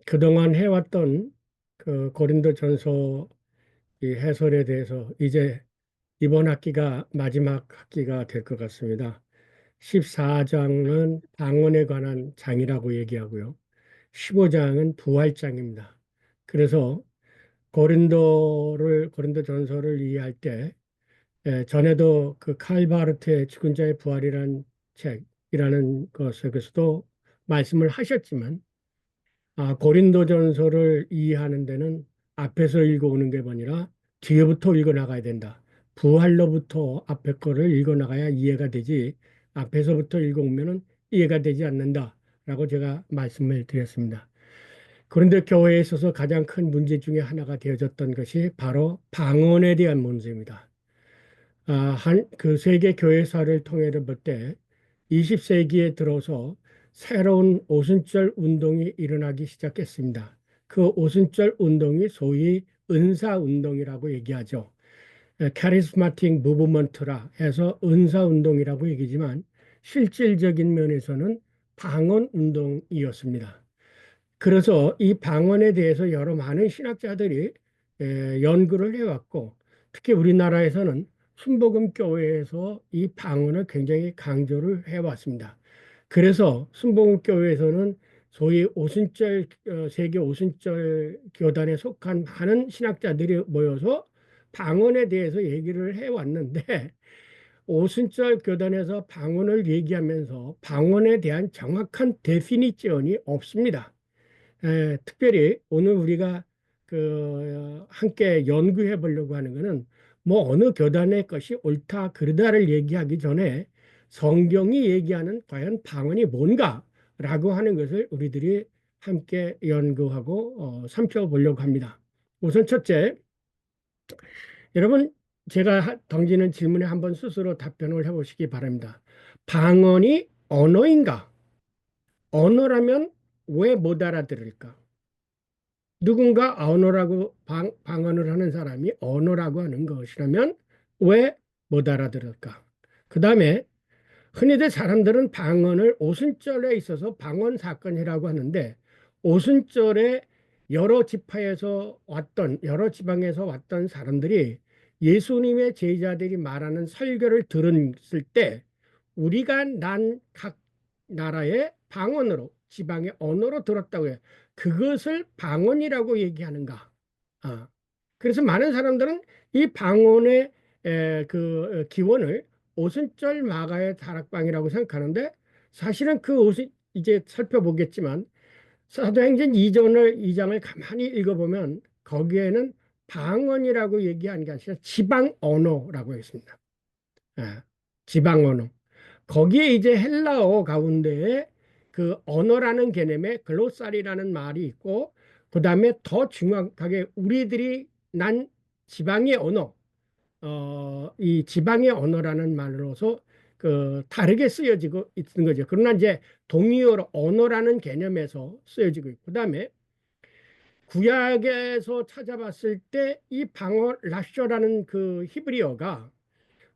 그동안 해왔던 그 고린도전서 이 해설에 대해서 이제 이번 학기가 마지막 학기가 될 것 같습니다. 14장은 방언에 관한 장이라고 얘기하고요. 15장은 부활장입니다. 그래서 고린도전서를 이해할 때 전에도 그 칼바르트의 죽은 자의 부활이라는 책이라는 것에서도 말씀을 하셨지만 고린도전서를 이해하는 데는 앞에서 읽어오는 게 아니라 뒤에부터 읽어 나가야 된다. 부활로부터 앞에 거를 읽어 나가야 이해가 되지 앞에서부터 읽어오면은 이해가 되지 않는다라고 제가 말씀을 드렸습니다. 그런데 교회에 있어서 가장 큰 문제 중에 하나가 되어졌던 것이 바로 방언에 대한 문제입니다. 그 세계 교회사를 통해 볼 때 20세기에 들어서 새로운 오순절 운동이 일어나기 시작했습니다. 그 오순절 운동이 소위 은사 운동이라고 얘기하죠. 카리스마틱 무브먼트라 해서 은사 운동이라고 얘기지만 실질적인 면에서는 방언 운동이었습니다. 그래서 이 방언에 대해서 여러 많은 신학자들이 연구를 해왔고 특히 우리나라에서는 순복음 교회에서 이 방언을 굉장히 강조를 해왔습니다. 그래서 순복음 교회에서는 소위 오순절 세계 오순절 교단에 속한 많은 신학자들이 모여서 방언에 대해서 얘기를 해왔는데 오순절 교단에서 방언을 얘기하면서 방언에 대한 정확한 데피니션이 없습니다. 특별히 오늘 우리가 함께 연구해 보려고 하는 것은 뭐 어느 교단의 것이 옳다 그르다를 얘기하기 전에 성경이 얘기하는 과연 방언이 뭔가라고 하는 것을 우리들이 함께 연구하고 살펴보려고 합니다. 우선 첫째, 여러분 제가 던지는 질문에 한번 스스로 답변을 해보시기 바랍니다. 방언이 언어인가? 언어라면 왜 못 알아들을까? 누군가 언어라고 방언을 하는 사람이 언어라고 하는 것이라면 왜 못 알아들을까? 그 다음에 흔히들 사람들은 방언을 오순절에 있어서 방언 사건이라고 하는데 오순절에 여러 지파에서 왔던 여러 지방에서 왔던 사람들이 예수님의 제자들이 말하는 설교를 들었을 때 우리가 난 각 나라의 방언으로 지방의 언어로 들었다고 해요. 그것을 방언이라고 얘기하는가? 그래서 많은 사람들은 이 방언의 기원을 오순절 마가의 다락방이라고 생각하는데 사실은 그 오순 이제 살펴보겠지만 사도행전 2장을 가만히 읽어보면 거기에는 방언이라고 얘기하는 게 아니라 지방 언어라고 했습니다. 지방 언어. 거기에 이제 헬라어 가운데에 그 언어라는 개념에 글로살이라는 말이 있고 그다음에 더 정확하게 우리들이 난 지방의 언어 이 지방의 언어라는 말로서 다르게 쓰여지고 있는 거죠. 그러나 이제 동의어로 언어라는 개념에서 쓰여지고 있고 그다음에 구약에서 찾아봤을 때 이 방어 라쇼라는 그 히브리어가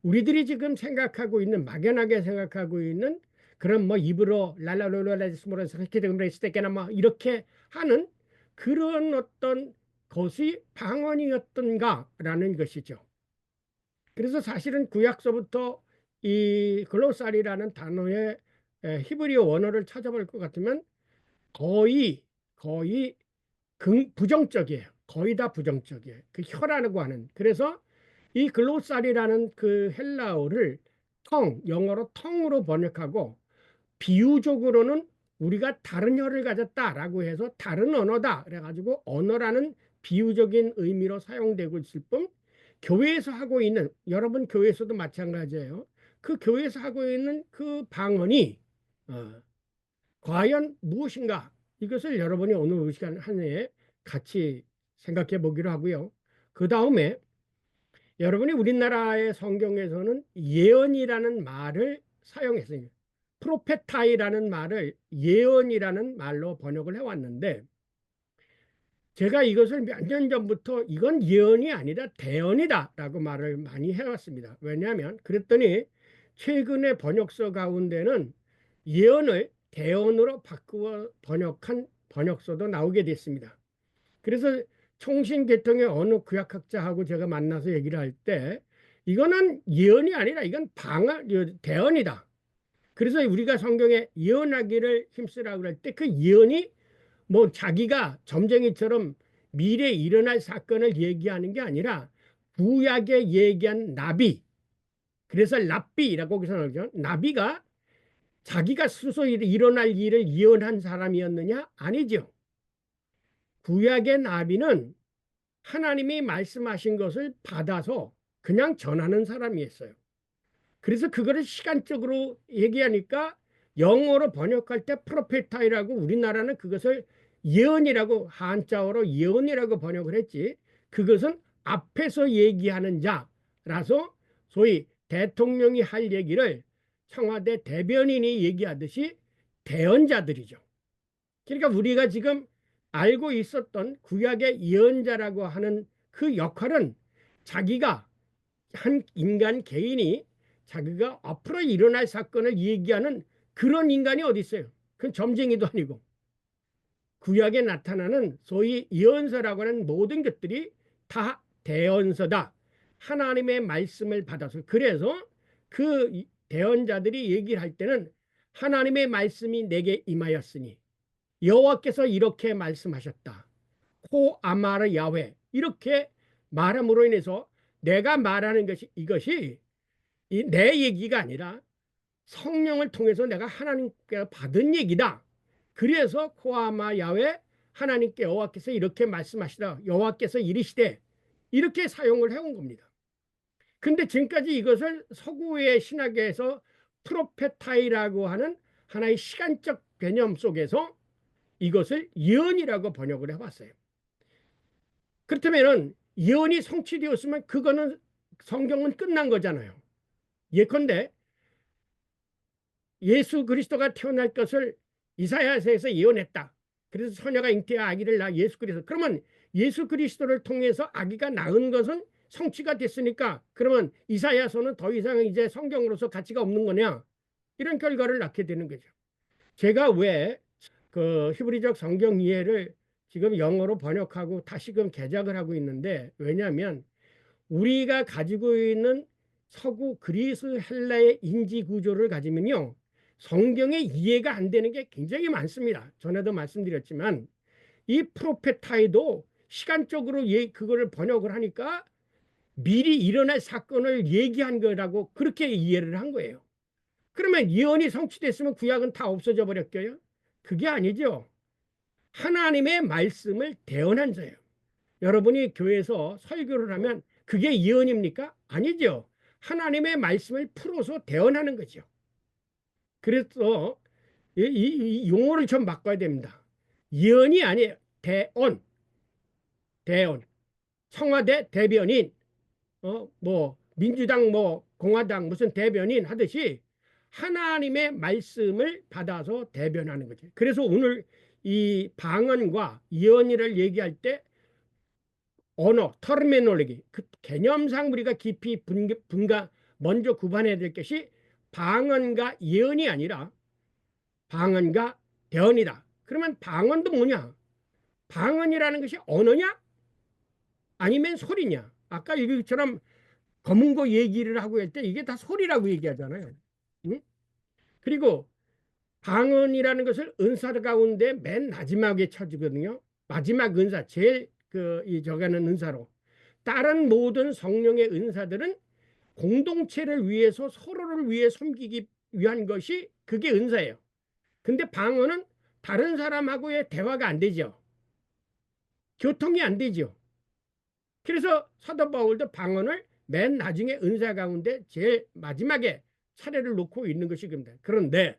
우리들이 지금 생각하고 있는 막연하게 생각하고 있는 그런 뭐 입으로 랄랄랄랄스모라스키데그레스테게나 뭐 이렇게 하는 그런 어떤 것이 방언이었던가라는 것이죠. 그래서 사실은 구약서부터 이 글로살이라는 단어의 히브리어 원어를 찾아볼 것 같으면 거의 부정적이에요. 거의 다 부정적이에요. 그 혀라고 하는. 그래서 이 글로살이라는 그 헬라어를 영어로 텅으로 번역하고 비유적으로는 우리가 다른 혀를 가졌다라고 해서 다른 언어다 그래가지고 언어라는 비유적인 의미로 사용되고 있을 뿐 교회에서 하고 있는 여러분 교회에서도 마찬가지예요. 그 교회에서 하고 있는 그 방언이 어, 과연 무엇인가 이것을 여러분이 오늘 이 시간 한 해에 같이 생각해 보기로 하고요. 그 다음에 여러분이 우리나라의 성경에서는 예언이라는 말을 사용했어요. 프로페타이라는 말을 예언이라는 말로 번역을 해왔는데 제가 이것을 몇 년 전부터 이건 예언이 아니라 대언이다 라고 말을 많이 해왔습니다. 왜냐하면 그랬더니 최근에 번역서 가운데는 예언을 대언으로 바꾸어 번역한 번역서도 나오게 됐습니다. 그래서 총신계통의 어느 구약학자하고 제가 만나서 얘기를 할 때 이거는 예언이 아니라 이건 대언이다. 그래서 우리가 성경에 예언하기를 힘쓰라고 할 때 그 예언이 뭐 자기가 점쟁이처럼 미래에 일어날 사건을 얘기하는 게 아니라 구약에 얘기한 나비, 그래서 랍비라고 거기서 나오죠. 나비가 자기가 스스로 일어날 일을 예언한 사람이었느냐? 아니죠. 구약의 나비는 하나님이 말씀하신 것을 받아서 그냥 전하는 사람이었어요. 그래서 그거를 시간적으로 얘기하니까 영어로 번역할 때 프로페타이라고, 우리나라는 그것을 예언이라고, 한자어로 예언이라고 번역을 했지, 그것은 앞에서 얘기하는 자라서 소위 대통령이 할 얘기를 청와대 대변인이 얘기하듯이 대언자들이죠. 그러니까 우리가 지금 알고 있었던 구약의 예언자라고 하는 그 역할은 자기가, 한 인간 개인이 자기가 앞으로 일어날 사건을 얘기하는 그런 인간이 어디 있어요? 그건 점쟁이도 아니고. 구약에 나타나는 소위 예언서라고 하는 모든 것들이 다 대언서다. 하나님의 말씀을 받아서. 그래서 그 대언자들이 얘기를 할 때는 하나님의 말씀이 내게 임하였으니 여호와께서 이렇게 말씀하셨다. 코 아마르 야훼, 이렇게 말함으로 인해서 내가 말하는 것이, 이것이 내 얘기가 아니라 성령을 통해서 내가 하나님께 받은 얘기다. 그래서 코아마 야훼, 하나님께 여호와께서 이렇게 말씀하시다. 여호와께서 이르시되, 이렇게 사용을 해온 겁니다. 근데 지금까지 이것을 서구의 신학에서 프로페타이라고 하는 하나의 시간적 개념 속에서 이것을 예언이라고 번역을 해봤어요. 그렇다면 예언이 성취되었으면 그거는 성경은 끝난 거잖아요. 예컨대 예수 그리스도가 태어날 것을 이사야서에서 예언했다. 그래서 처녀가 잉태하 아기를 낳아 예수 그리스도. 그러면 예수 그리스도를 통해서 아기가 낳은 것은 성취가 됐으니까 그러면 이사야서는 더 이상 이제 성경으로서 가치가 없는 거냐? 이런 결과를 낳게 되는 거죠. 제가 왜 그 히브리적 성경 이해를 지금 영어로 번역하고 다시금 개작을 하고 있는데, 왜냐하면 우리가 가지고 있는 서구 그리스 헬라의 인지 구조를 가지면요, 성경의 이해가 안 되는 게 굉장히 많습니다. 전에도 말씀드렸지만 이 프로페타이도 시간적으로 그거를 번역을 하니까 미리 일어날 사건을 얘기한 거라고 그렇게 이해를 한 거예요. 그러면 예언이 성취됐으면 구약은 다 없어져 버렸겠요? 그게 아니죠. 하나님의 말씀을 대언한 자예요. 여러분이 교회에서 설교를 하면 그게 예언입니까? 아니죠. 하나님의 말씀을 풀어서 대언하는 거죠. 그래서 이 용어를 좀 바꿔야 됩니다. 예언이 아니에요. 대언, 대언. 청와대 대변인, 뭐 민주당, 뭐 공화당 무슨 대변인 하듯이 하나님의 말씀을 받아서 대변하는 거죠. 그래서 오늘 이 방언과 예언이를 얘기할 때 언어, 터미놀로기, 그 개념상 우리가 깊이 먼저 구분해야 될 것이 방언과 예언이 아니라 방언과 대언이다. 그러면 방언도 뭐냐? 방언이라는 것이 언어냐? 아니면 소리냐? 아까 이것처럼 검은 거 얘기를 하고 할 때 이게 다 소리라고 얘기하잖아요. 응? 그리고 방언이라는 것을 은사 가운데 맨 마지막에 쳐주거든요. 마지막 은사, 제일 이 저가는 은사로. 다른 모든 성령의 은사들은 공동체를 위해서 서로를 위해 섬기기 위한 것이 그게 은사예요. 근데 방언은 다른 사람하고의 대화가 안 되죠. 교통이 안 되죠. 그래서 사도 바울도 방언을 맨 나중에 은사 가운데 제일 마지막에 차례를 놓고 있는 것이 겁니다. 그런데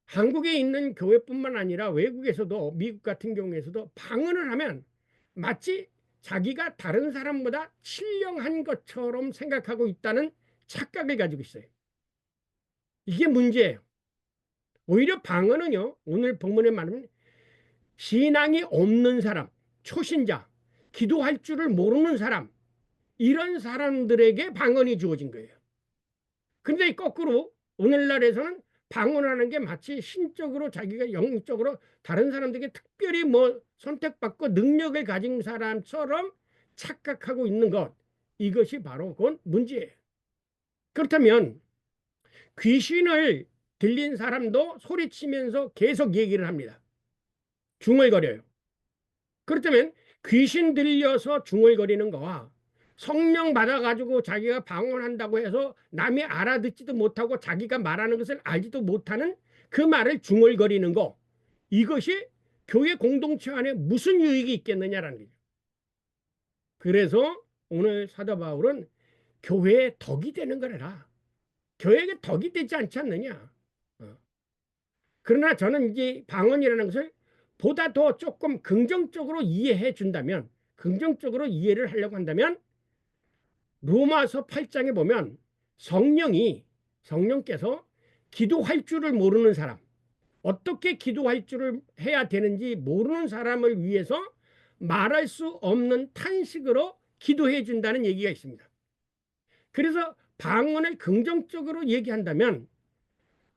한국에 있는 교회뿐만 아니라 외국에서도, 미국 같은 경우에서도 방언을 하면 마치 자기가 다른 사람보다 신령한 것처럼 생각하고 있다는 착각을 가지고 있어요. 이게 문제예요. 오히려 방언은요, 오늘 본문에 말하면 신앙이 없는 사람, 초신자, 기도할 줄을 모르는 사람, 이런 사람들에게 방언이 주어진 거예요. 근데 거꾸로 오늘날에서는 방언하는 게 마치 신적으로 자기가 영적으로 다른 사람들에게 특별히 뭐 선택받고 능력을 가진 사람처럼 착각하고 있는 것, 이것이 바로 그건 문제예요. 그렇다면 귀신을 들린 사람도 소리치면서 계속 얘기를 합니다. 중얼거려요. 그렇다면 귀신 들려서 중얼거리는 거와 성령 받아가지고 자기가 방언한다고 해서 남이 알아듣지도 못하고 자기가 말하는 것을 알지도 못하는 그 말을 중얼거리는 거, 이것이 교회 공동체 안에 무슨 유익이 있겠느냐라는 거죠. 그래서 오늘 사도 바울은 교회의 덕이 되는 거라. 교회에게 덕이 되지 않지 않느냐. 그러나 저는 이제 방언이라는 것을 보다 더 조금 긍정적으로 이해해 준다면, 긍정적으로 이해를 하려고 한다면 로마서 8장에 보면 성령께서 기도할 줄을 모르는 사람, 어떻게 기도할 줄을 해야 되는지 모르는 사람을 위해서 말할 수 없는 탄식으로 기도해 준다는 얘기가 있습니다. 그래서 방언을 긍정적으로 얘기한다면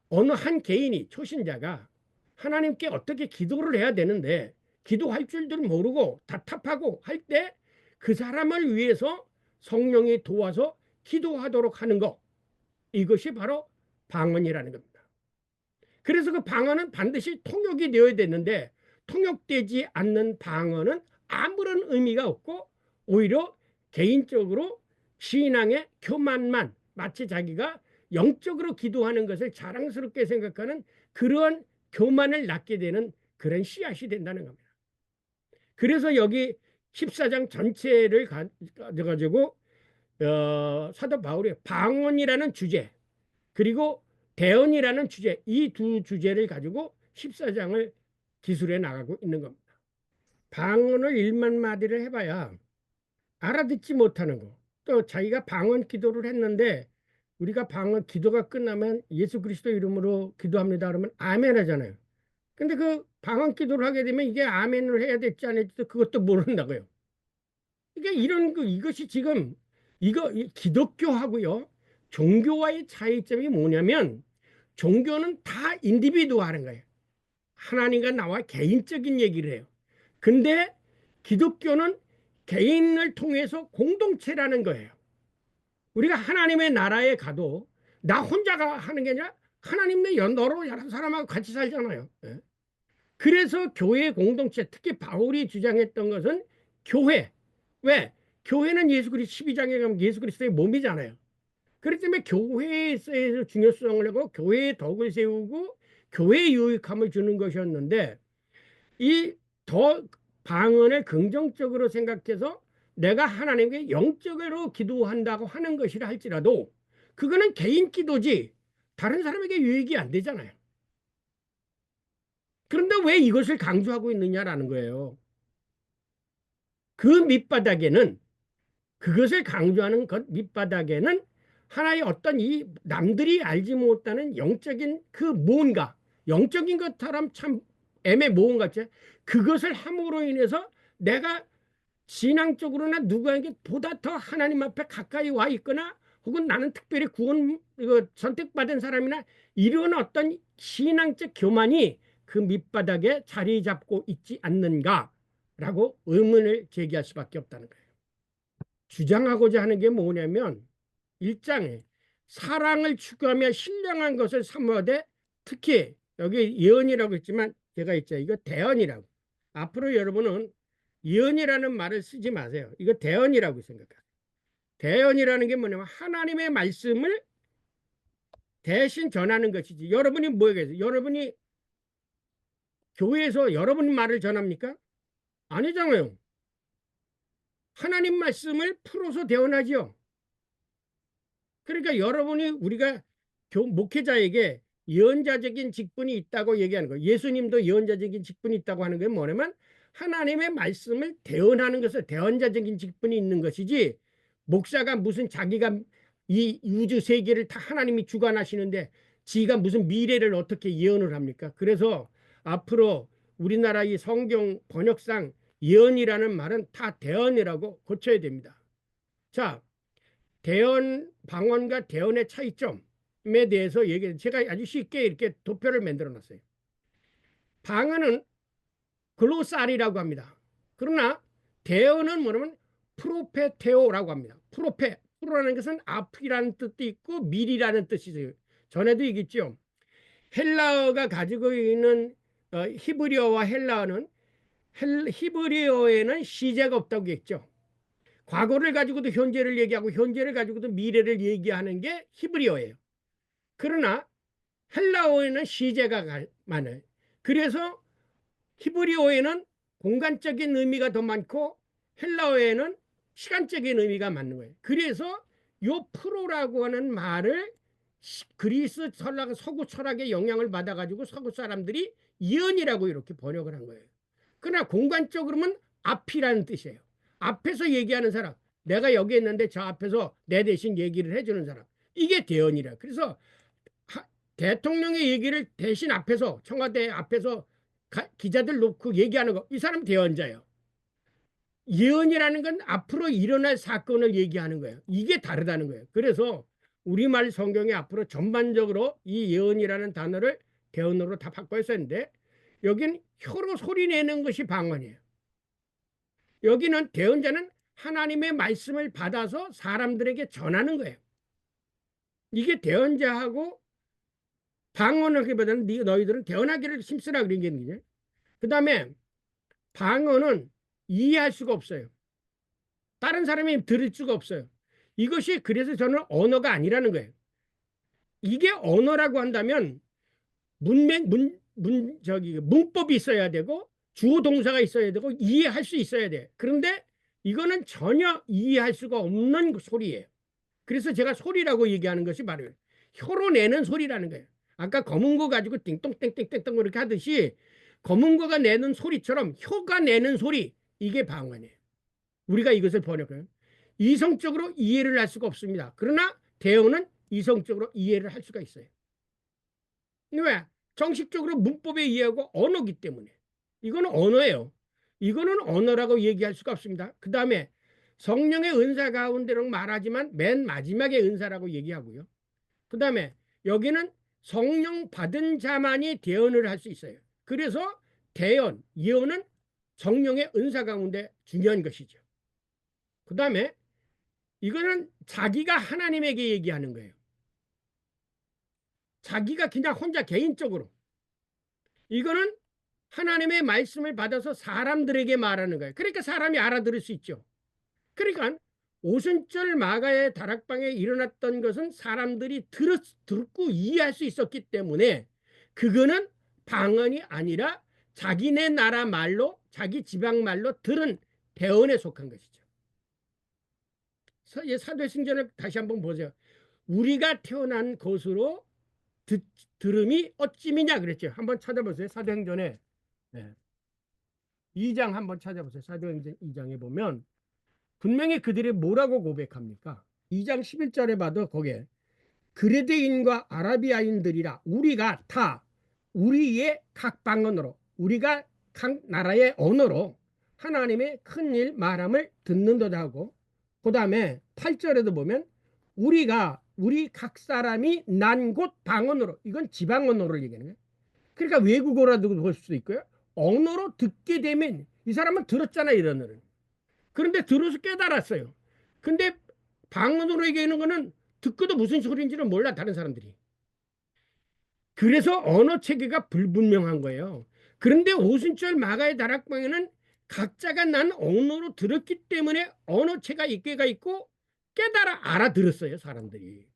어느 한 개인이, 초신자가 하나님께 어떻게 기도를 해야 되는데 기도할 줄도 모르고 답답하고 할 때 그 사람을 위해서 성령이 도와서 기도하도록 하는 것, 이것이 바로 방언이라는 겁니다. 그래서 그 방언은 반드시 통역이 되어야 되는데 통역되지 않는 방언은 아무런 의미가 없고 오히려 개인적으로 신앙의 교만만, 마치 자기가 영적으로 기도하는 것을 자랑스럽게 생각하는 그러한 교만을 낳게 되는 그런 씨앗이 된다는 겁니다. 그래서 여기 14장 전체를 가져가지고 사도 바울이 방언이라는 주제, 그리고 대언이라는 주제, 이 두 주제를 가지고 14장을 기술해 나가고 있는 겁니다. 방언을 1만 마디를 해봐야 알아듣지 못하는 거, 또 자기가 방언 기도를 했는데 우리가 방언 기도가 끝나면 예수 그리스도 이름으로 기도합니다 그러면 아멘 하잖아요. 근데 그 방언 기도를 하게 되면 이게 아멘을 해야 될지 안 될지 그것도 모른다고요. 이게 이런 이것이 지금 기독교하고요 종교와의 차이점이 뭐냐면, 종교는 다 인디비두얼한 거예요. 하나님과 나와 개인적인 얘기를 해요. 근데 기독교는 개인을 통해서 공동체라는 거예요. 우리가 하나님의 나라에 가도 나 혼자가 하는 게 아니라 하나님 내 너로 여러 사람하고 같이 살잖아요. 그래서 교회 공동체, 특히 바울이 주장했던 것은 교회. 왜? 교회는 예수 그리스도 12장에 가면 예수 그리스도의 몸이잖아요. 그렇기 때문에 교회에서 중요성을 하고 교회의 덕을 세우고 교회의 유익함을 주는 것이었는데, 이 더 방언을 긍정적으로 생각해서 내가 하나님께 영적으로 기도한다고 하는 것이라 할지라도 그거는 개인 기도지 다른 사람에게 유익이 안 되잖아요. 그런데 왜 이것을 강조하고 있느냐라는 거예요. 그 밑바닥에는, 그것을 강조하는 것 밑바닥에는 하나의 어떤 이 남들이 알지 못하는 영적인 그 무언가, 영적인 것처럼 참 애매모호한 것 같죠. 그것을 함으로 인해서 내가 신앙적으로나 누구에게 보다 더 하나님 앞에 가까이 와 있거나 혹은 나는 특별히 구원 선택받은 사람이나 이런 어떤 신앙적 교만이 그 밑바닥에 자리 잡고 있지 않는가라고 의문을 제기할 수밖에 없다는 거예요. 주장하고자 하는 게 뭐냐면 1장에 사랑을 추구하며 신령한 것을 사모하되, 특히 여기 예언이라고 했지만 제가 있죠, 이거 대언이라고. 앞으로 여러분은 예언이라는 말을 쓰지 마세요. 이거 대언이라고 생각해요. 대언이라는 게 뭐냐면 하나님의 말씀을 대신 전하는 것이지. 여러분이 뭐겠어요? 여러분이 교회에서 여러분 말을 전합니까? 아니잖아요. 하나님 말씀을 풀어서 대언하지요. 그러니까 여러분이, 우리가 목회자에게 예언자적인 직분이 있다고 얘기하는 거예요. 예수님도 예언자적인 직분이 있다고 하는 게 뭐냐면 하나님의 말씀을 대언하는 것을 대언자적인 직분이 있는 것이지, 목사가 무슨 자기가 이 우주 세계를 다 하나님이 주관하시는데 지가 무슨 미래를 어떻게 예언을 합니까? 그래서 앞으로 우리나라 이 성경 번역상 예언이라는 말은 다 대언이라고 고쳐야 됩니다. 자, 대언, 방언과 대언의 차이점. 대해서 얘기해. 제가 아주 쉽게 이렇게 도표를 만들어 놨어요. 방언은 글로살이라고 합니다. 그러나 대어는 뭐냐면 프로페테오라고 합니다. 프로라는 것은 앞이라는 뜻도 있고 미리라는 뜻이 있어요. 전에도 얘기했죠. 헬라어가 가지고 있는 히브리어와 헬라어는 히브리어에는 시제가 없다고 했죠. 과거를 가지고도 현재를 얘기하고 현재를 가지고도 미래를 얘기하는 게 히브리어예요. 그러나 헬라어에는 시제가 많아요. 그래서 히브리어에는 공간적인 의미가 더 많고 헬라어에는 시간적인 의미가 많은 거예요. 그래서 요 프로라고 하는 말을 그리스 서구 철학의 영향을 받아가지고 서구 사람들이 이언이라고 이렇게 번역을 한 거예요. 그러나 공간적으로는 앞이라는 뜻이에요. 앞에서 얘기하는 사람, 내가 여기 있는데 저 앞에서 내 대신 얘기를 해주는 사람, 이게 대언이라. 그래서 대통령의 얘기를 대신 앞에서 청와대 앞에서 기자들 놓고 얘기하는 거, 이 사람 대언자예요. 예언이라는 건 앞으로 일어날 사건을 얘기하는 거예요. 이게 다르다는 거예요. 그래서 우리말 성경에 앞으로 전반적으로 이 예언이라는 단어를 대언으로 다 바꿔 썼는데 여긴 혀로 소리 내는 것이 방언이에요. 여기는 대언자는 하나님의 말씀을 받아서 사람들에게 전하는 거예요. 이게 대언자하고 방언하기보다는 너희들은 대언하기를 힘쓰라 그런 게 있는 거죠. 그 다음에 방언은 이해할 수가 없어요. 다른 사람이 들을 수가 없어요. 이것이 그래서 저는 언어가 아니라는 거예요. 이게 언어라고 한다면 문법이 있어야 되고 주어 동사가 있어야 되고 이해할 수 있어야 돼. 그런데 이거는 전혀 이해할 수가 없는 소리예요. 그래서 제가 소리라고 얘기하는 것이 바로 혀로 내는 소리라는 거예요. 아까 검은 거 가지고 띵똥땡땡땡똥 이렇게 하듯이 검은 거가 내는 소리처럼 혀가 내는 소리, 이게 방언이에요. 우리가 이것을 번역해요. 이성적으로 이해를 할 수가 없습니다. 그러나 대어는 이성적으로 이해를 할 수가 있어요. 왜? 정식적으로 문법에 이해하고 언어기 때문에. 이거는 언어예요. 이거는 언어라고 얘기할 수가 없습니다. 그 다음에 성령의 은사 가운데로 말하지만 맨 마지막에 은사라고 얘기하고요. 그 다음에 여기는 성령 받은 자만이 대언을 할 수 있어요. 그래서 대언, 예언은 성령의 은사 가운데 중요한 것이죠. 그 다음에 이거는 자기가 하나님에게 얘기하는 거예요. 자기가 그냥 혼자 개인적으로. 이거는 하나님의 말씀을 받아서 사람들에게 말하는 거예요. 그러니까 사람이 알아들을 수 있죠. 그러니까 오순절 마가의 다락방에 일어났던 것은 사람들이 듣고 이해할 수 있었기 때문에 그거는 방언이 아니라 자기네 나라 말로 자기 지방 말로 들은 대언에 속한 것이죠. 사도신경을 다시 한번 보세요. 우리가 태어난 곳으로 들음이 어찌미냐 그랬죠. 한번 찾아보세요. 사도행전에 2장 한번 찾아보세요. 사도행전 2장에 보면 분명히 그들이 뭐라고 고백합니까? 2장 11절에 봐도 거기에 그레데인과 아라비아인들이라 우리가 다 우리의 각 방언으로 우리가 각 나라의 언어로 하나님의 큰일 말함을 듣는도다 하고 그 다음에 8절에도 보면 우리가 우리 각 사람이 난 곳 방언으로 이건 지방 언어를 얘기하는 거예요. 그러니까 외국어라도 볼 수도 있고요. 언어로 듣게 되면 이 사람은 들었잖아요. 이런 언어를. 그런데 들어서 깨달았어요. 근데 방언으로 얘기하는 거는 듣고도 무슨 소리인지는 몰라 다른 사람들이. 그래서 언어 체계가 불분명한 거예요. 그런데 오순절 마가의 다락방에는 각자가 난 언어로 들었기 때문에 언어체가 있게가 있고 깨달아 알아들었어요 사람들이.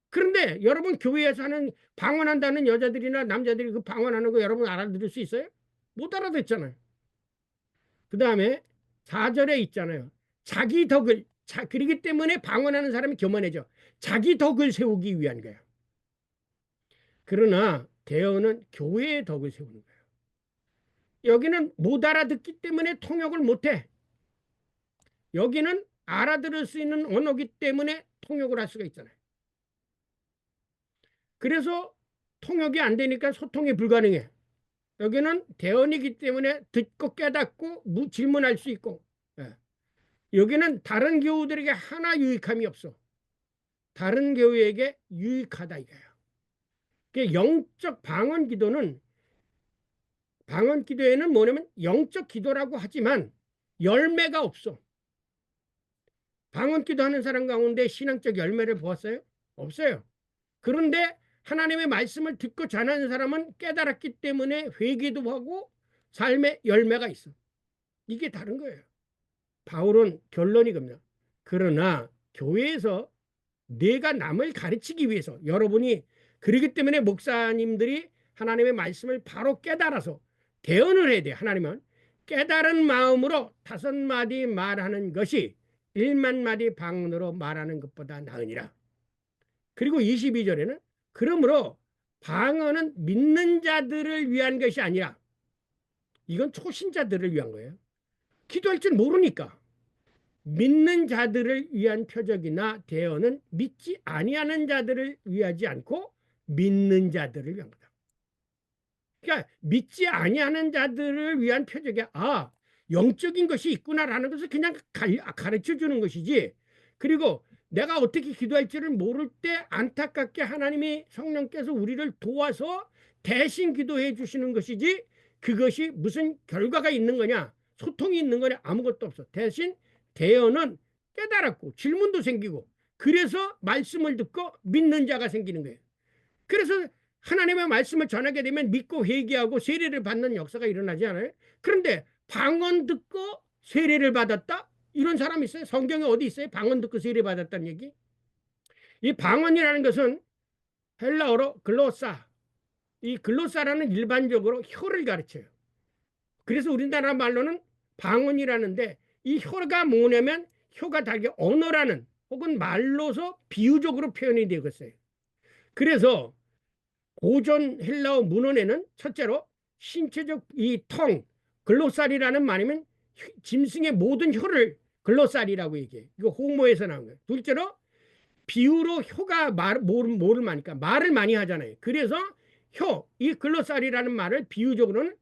그런데 여러분 교회에서 하는 방언한다는 여자들이나 남자들이 그 방언하는 거 여러분 알아들을 수 있어요? 못 알아듣잖아요. 그 다음에 4절에 있잖아요. 자기 덕을 그러기 때문에 방언하는 사람이 교만해져. 자기 덕을 세우기 위한 거야. 그러나 대언은 교회의 덕을 세우는 거예요. 여기는 못 알아듣기 때문에 통역을 못해. 여기는 알아들을 수 있는 언어기 때문에 통역을 할 수가 있잖아요. 그래서 통역이 안 되니까 소통이 불가능해. 여기는 대언이기 때문에 듣고 깨닫고 질문할 수 있고, 여기는 다른 교우들에게 하나 유익함이 없어. 다른 교회에게 유익하다 이거예요. 영적 방언 기도는, 방언 기도에는 뭐냐면 영적 기도라고 하지만 열매가 없어. 방언 기도하는 사람 가운데 신앙적 열매를 보았어요? 없어요. 그런데 하나님의 말씀을 듣고 전하는 사람은 깨달았기 때문에 회개도 하고 삶의 열매가 있어. 이게 다른 거예요. 바울은 결론이 겁니다. 그러나 교회에서 내가 남을 가르치기 위해서, 여러분이 그렇기 때문에 목사님들이 하나님의 말씀을 바로 깨달아서 대언을 해야 돼요. 하나님은 깨달은 마음으로 5마디 말하는 것이 1만 마디 방언으로 말하는 것보다 나으니라. 그리고 22절에는 그러므로 방언은 믿는 자들을 위한 것이 아니라, 이건 초신자들을 위한 거예요. 기도할 줄 모르니까. 믿는 자들을 위한 표적이나 대언은 믿지 아니하는 자들을 위하지 않고 믿는 자들을 위한 거다. 그러니까 믿지 아니하는 자들을 위한 표적이야. 아, 영적인 것이 있구나라는 것을 그냥 가르쳐 주는 것이지. 그리고 내가 어떻게 기도할지를 모를 때 안타깝게 하나님이 성령께서 우리를 도와서 대신 기도해 주시는 것이지, 그것이 무슨 결과가 있는 거냐, 소통이 있는 거냐, 아무것도 없어. 대신 대언은 깨달았고 질문도 생기고, 그래서 말씀을 듣고 믿는 자가 생기는 거예요. 그래서 하나님의 말씀을 전하게 되면 믿고 회개하고 세례를 받는 역사가 일어나지 않아요? 그런데 방언 듣고 세례를 받았다? 이런 사람 있어요? 성경에 어디 있어요? 방언 듣고 세례 받았다는 얘기? 이 방언이라는 것은 헬라어로 글로사, 이 글로사라는 일반적으로 혀를 가르쳐요. 그래서 우리나라 말로는 방언이라는데, 이 혀가 뭐냐면 혀가 달게 언어라는, 혹은 말로서 비유적으로 표현이 되겠어요. 그래서 고전 헬라어 문헌에는 첫째로 신체적 이 텅, 글로살이라는 말이면 짐승의 모든 혀를 글로살이라고 얘기해. 이거 호모에서 나온 거예요. 둘째로 비유로 혀가 뭐를 많으니까 말을 많이 하잖아요. 그래서 혀, 이 글로살이라는 말을 비유적으로는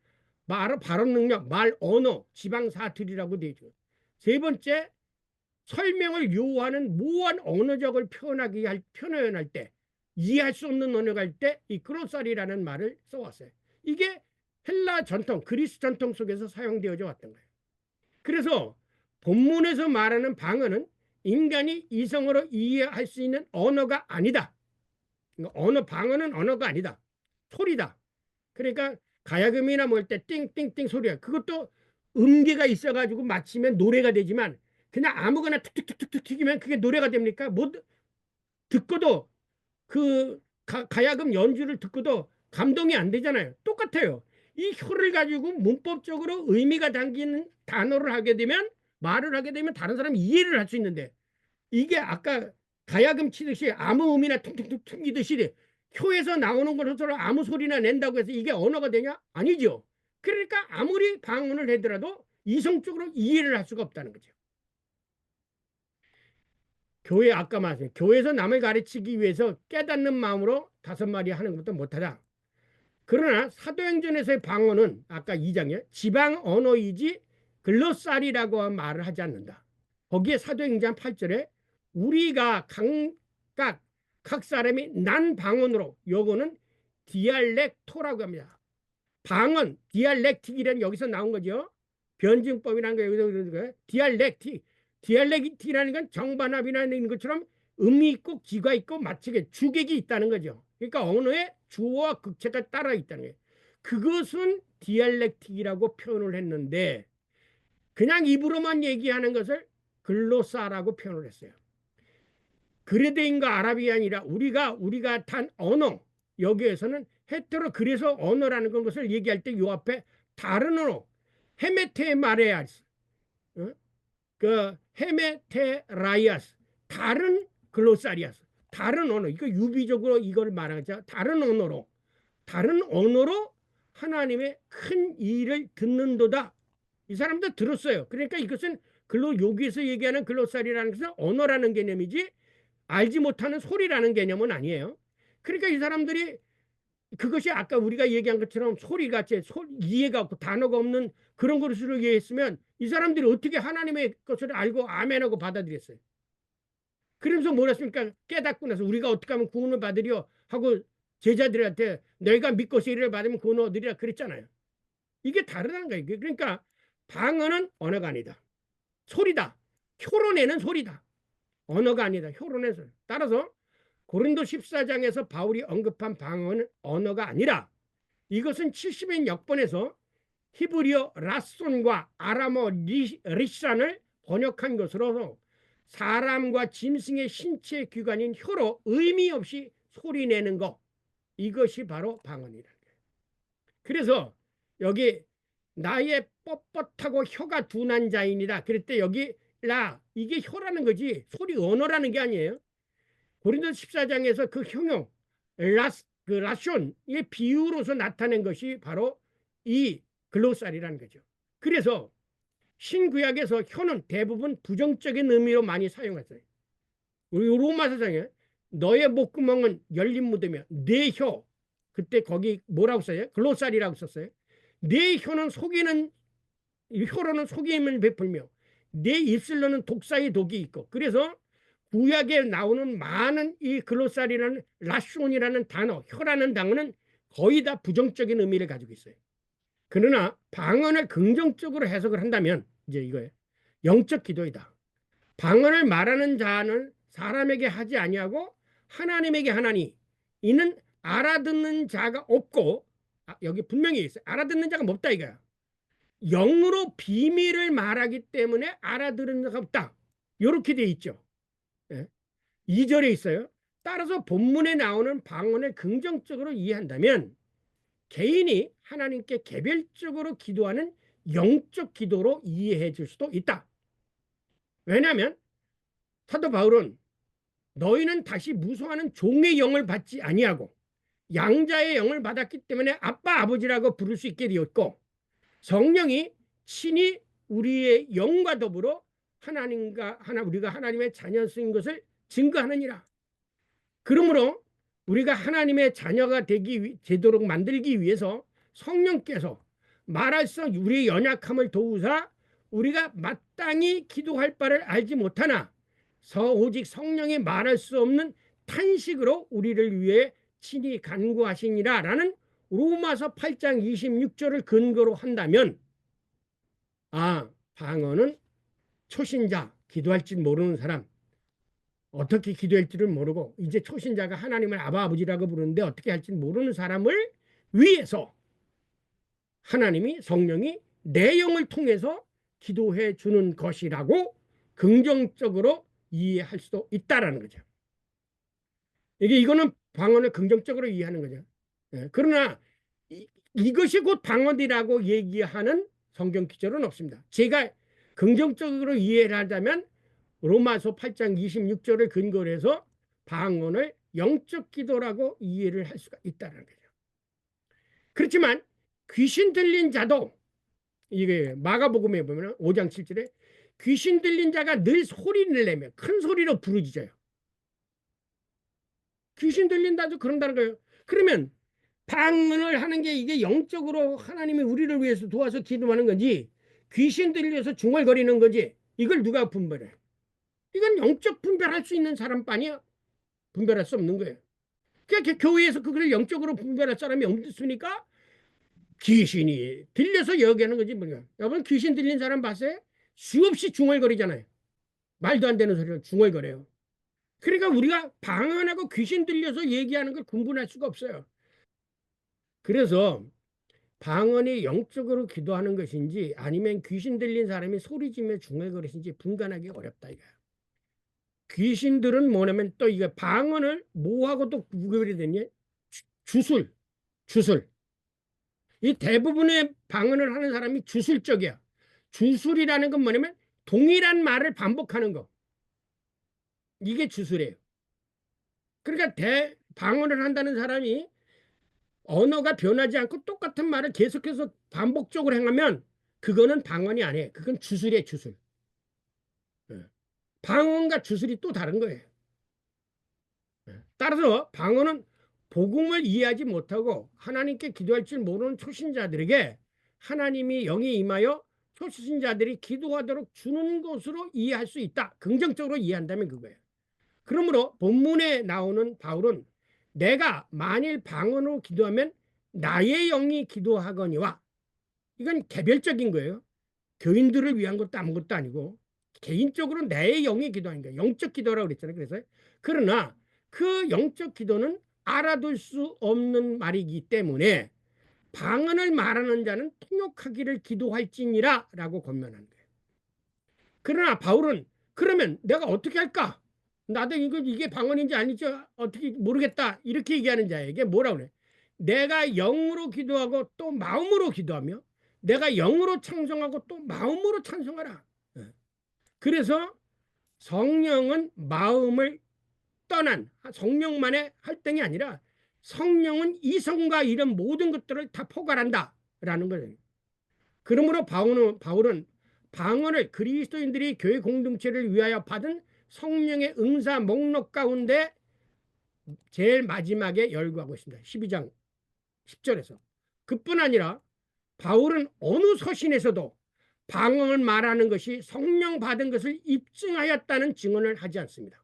말, 발언 능력, 말, 언어, 지방 사투리라고 되죠. 세 번째, 설명을 요하는 모호한 언어적을 표현할 때, 이해할 수 없는 언어가 할 때 이 글로살이라는 말을 써왔어요. 이게 헬라 전통, 그리스 전통 속에서 사용되어져 왔던 거예요. 그래서 본문에서 말하는 방언은 인간이 이성으로 이해할 수 있는 언어가 아니다. 방언은 언어가 아니다. 소리다. 그러니까 가야금이나 뭘 때 띵띵띵 소리야. 그것도 음계가 있어가지고 맞추면 노래가 되지만, 그냥 아무거나 툭툭툭툭 튀기면 그게 노래가 됩니까? 못 듣고도, 그 가야금 연주를 듣고도 감동이 안 되잖아요. 똑같아요. 이 혀를 가지고 문법적으로 의미가 담기는 단어를 하게 되면, 말을 하게 되면 다른 사람이 이해를 할 수 있는데, 이게 아까 가야금 치듯이 아무 음이나 퉁퉁퉁 튕기듯이 혀에서 나오는 것으로 아무 소리나 낸다고 해서 이게 언어가 되냐? 아니죠. 그러니까 아무리 방언을 하더라도 이성적으로 이해를 할 수가 없다는 거죠. 교회, 아까 말했어요. 교회에서 남을 가르치기 위해서 깨닫는 마음으로 5마디 하는 것도 못하다. 그러나 사도행전에서의 방언은 아까 2장에 지방 언어이지 글로살이라고 말을 하지 않는다. 거기에 사도행전 8절에 우리가 각 사람이 난 방언으로, 요거는 디알렉토라고 합니다. 방언, 디알렉틱이라는 여기서 나온 거죠. 변증법이라는 거 여기서 그러는 거예요. 디알렉틱이라는 건 정반합이나 있는 것처럼 음이 있고 기가 있고 마치게 주객이 있다는 거죠. 그러니까 언어에 주어와 극체가 따라 있다는 거예요. 그것은 디알렉틱이라고 표현을 했는데, 그냥 입으로만 얘기하는 것을 글로사라고 표현을 했어요. 그레데인과 아라비안이라 우리가 탄 언어, 여기에서는 헤테로, 그래서 언어라는 것을 얘기할 때 요 앞에 다른 언어, 헤메테마레아스, 그 헤메테라이아스, 다른 글로사리아스, 다른 언어, 이거 유비적으로 이걸 말하자. 다른 언어로 하나님의 큰 일을 듣는도다. 이 사람도 들었어요. 그러니까 이것은 여기서 얘기하는 글로살이라는 것은 언어라는 개념이지 알지 못하는 소리라는 개념은 아니에요. 그러니까 이 사람들이 그것이 아까 우리가 얘기한 것처럼 소리같이 이해가 없고 단어가 없는 그런 것으로 이해했으면 이 사람들이 어떻게 하나님의 것을 알고 아멘하고 받아들였어요. 그러면서 뭐라 했습니까? 깨닫고 나서 우리가 어떻게 하면 구원을 받으려 하고 제자들한테 너희가 믿고서 이를 받으면 구원을 얻으리라 그랬잖아요. 이게 다르다는 거예요. 그러니까 방언은 언어가 아니다. 소리다. 혀로내는 소리다. 언어가 아니다. 혀로내는 소리. 따라서 고린도 14장에서 바울이 언급한 방언은 언어가 아니라 이것은 70인 역번에서 히브리어 라손과 아람어 리산을 번역한 것으로서 사람과 짐승의 신체 기관인 혀로 의미 없이 소리내는 것, 이것이 바로 방언이라는 거예요. 그래서 여기 나의 뻣뻣하고 혀가 둔한 자인이다 그랬대. 여기 라 이게 혀라는 거지 소리 언어라는 게 아니에요. 고린도 14장에서 그 형용 그 라숀의 비유로서 나타낸 것이 바로 이 글로살이라는 거죠. 그래서 신구약에서 혀는 대부분 부정적인 의미로 많이 사용했어요. 우리 로마서장에 너의 목구멍은 열린 무덤이야. 내 혀. 그때 거기 뭐라고 써요? 글로살이라고 썼어요. 내 혀는 속이는 혀로는 속임을 베풀며 내 입술로는 독사의 독이 있고. 그래서 구약에 나오는 많은 이 글로살이라는 라숀이라는 단어, 혀라는 단어는 거의 다 부정적인 의미를 가지고 있어요. 그러나 방언을 긍정적으로 해석을 한다면 이제 이거예요. 영적 기도이다. 방언을 말하는 자는 사람에게 하지 아니하고 하나님에게 하나니 이는 알아듣는 자가 없고 여기 분명히 있어요. 알아듣는 자가 없다 이거야. 영으로 비밀을 말하기 때문에 알아들은 자가 없다. 이렇게 돼 있죠. 예? 2절에 있어요. 따라서 본문에 나오는 방언을 긍정적으로 이해한다면 개인이 하나님께 개별적으로 기도하는 영적 기도로 이해해 줄 수도 있다. 왜냐하면 사도 바울은 너희는 다시 무서워하는 종의 영을 받지 아니하고 양자의 영을 받았기 때문에 아빠 아버지라고 부를 수 있게 되었고 성령이 친히 우리의 영과 더불어 우리가 하나님의 자녀인 것을 증거하느니라. 그러므로 우리가 하나님의 자녀가 되도록 만들기 위해서 성령께서 말할 수 우리의 연약함을 도우사 우리가 마땅히 기도할 바를 알지 못하나 오직 성령이 말할 수 없는 탄식으로 우리를 위해 친히 간구하시니라 라는 로마서 8장 26절을 근거로 한다면 방언은 초신자, 기도할 줄 모르는 사람, 어떻게 기도할지를 모르고 이제 초신자가 하나님을 아바 아버지라고 부르는데 어떻게 할지 모르는 사람을 위해서 하나님이 성령이 내 영을 통해서 기도해 주는 것이라고 긍정적으로 이해할 수도 있다라는 거죠. 이거는 방언을 긍정적으로 이해하는 거죠. 그러나 이것이 곧 방언이라고 얘기하는 성경 기절은 없습니다. 제가 긍정적으로 이해를 하자면 로마서 8장 26절을 근거로 해서 방언을 영적 기도라고 이해를 할 수가 있다는 거죠. 그렇지만 귀신 들린 자도 이게 마가복음에 보면 5장 7절에 귀신 들린 자가 늘 소리를 내며 큰 소리로 부르짖어요. 귀신 들린다도 그런다는 거예요. 그러면 방언을 하는 게 이게 영적으로 하나님이 우리를 위해서 도와서 기도하는 건지 귀신 들려서 중얼거리는 건지 이걸 누가 분별해? 이건 영적 분별할 수 있는 사람뿐이야. 분별할 수 없는 거예요. 그러니까 교회에서 그걸 영적으로 분별할 사람이 없으니까 귀신이 들려서 여기하는 거지 뭐냐. 여러분 귀신 들린 사람 봤어요? 수없이 중얼거리잖아요. 말도 안 되는 소리를 중얼거려요. 그러니까 우리가 방언하고 귀신 들려서 얘기하는 걸 구분할 수가 없어요. 그래서 방언이 영적으로 기도하는 것인지 아니면 귀신 들린 사람이 소리지며 중얼거리는지 분간하기 어렵다 이거야. 귀신들은 뭐냐면 또 이게 방언을 뭐하고 또 구별이 되냐? 주술. 이 대부분의 방언을 하는 사람이 주술적이야. 주술이라는 건 뭐냐면 동일한 말을 반복하는 거. 이게 주술이에요. 그러니까 방언을 한다는 사람이 언어가 변하지 않고 똑같은 말을 계속해서 반복적으로 행하면 그거는 방언이 아니에요. 그건 주술이에요, 주술. 방언과 주술이 또 다른 거예요. 따라서 방언은 복음을 이해하지 못하고 하나님께 기도할 줄 모르는 초신자들에게 하나님이 영이 임하여 초신자들이 기도하도록 주는 것으로 이해할 수 있다. 긍정적으로 이해한다면 그거예요. 그러므로 본문에 나오는 바울은 내가 만일 방언으로 기도하면 나의 영이 기도하거니와, 이건 개별적인 거예요. 교인들을 위한 것도 아무것도 아니고 개인적으로 내 영이 기도하는 거예요. 영적 기도라고 그랬잖아요. 그래서 그러나 그 영적 기도는 알아둘 수 없는 말이기 때문에 방언을 말하는 자는 통역하기를 기도할지니라 라고 권면한 거예요. 그러나 바울은 그러면 내가 어떻게 할까? 나도 이게 방언인지 아닌지 어떻게 모르겠다 이렇게 얘기하는 자에게 뭐라고 그래? 내가 영으로 기도하고 또 마음으로 기도하며 내가 영으로 찬송하고 또 마음으로 찬송하라. 그래서 성령은 마음을 떠난 성령만의 활동이 아니라 성령은 이성과 이런 모든 것들을 다 포괄한다라는 거예요. 그러므로 바울은 방언을 그리스도인들이 교회 공동체를 위하여 받은 성령의 응사 목록 가운데 제일 마지막에 열거하고 있습니다. 12장 10절에서. 그뿐 아니라 바울은 어느 서신에서도 방언을 말하는 것이 성령 받은 것을 입증하였다는 증언을 하지 않습니다.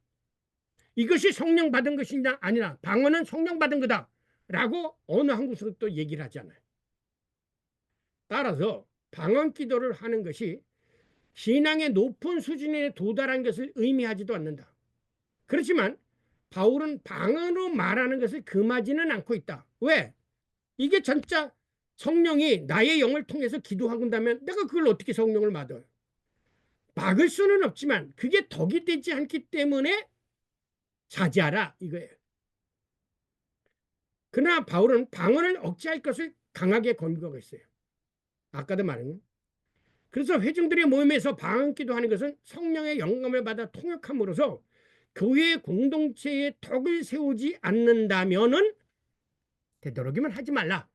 이것이 성령 받은 것이 아니라 방언은 성령 받은 거다 라고 어느 한 곳으로 또 얘기를 하지 않아요. 따라서 방언 기도를 하는 것이 신앙의 높은 수준에 도달한 것을 의미하지도 않는다. 그렇지만 바울은 방언으로 말하는 것을 금하지는 않고 있다. 왜? 이게 진짜 성령이 나의 영을 통해서 기도한다면 내가 그걸 어떻게 성령을 막아요? 막을 수는 없지만 그게 덕이 되지 않기 때문에 자제하라 이거예요. 그러나 바울은 방언을 억제할 것을 강하게 권고하고 있어요. 아까도 말했는. 그래서 회중들의 모임에서 방언 기도하는 것은 성령의 영감을 받아 통역함으로써 교회 공동체에 덕을 세우지 않는다면은 되도록이면 하지 말라.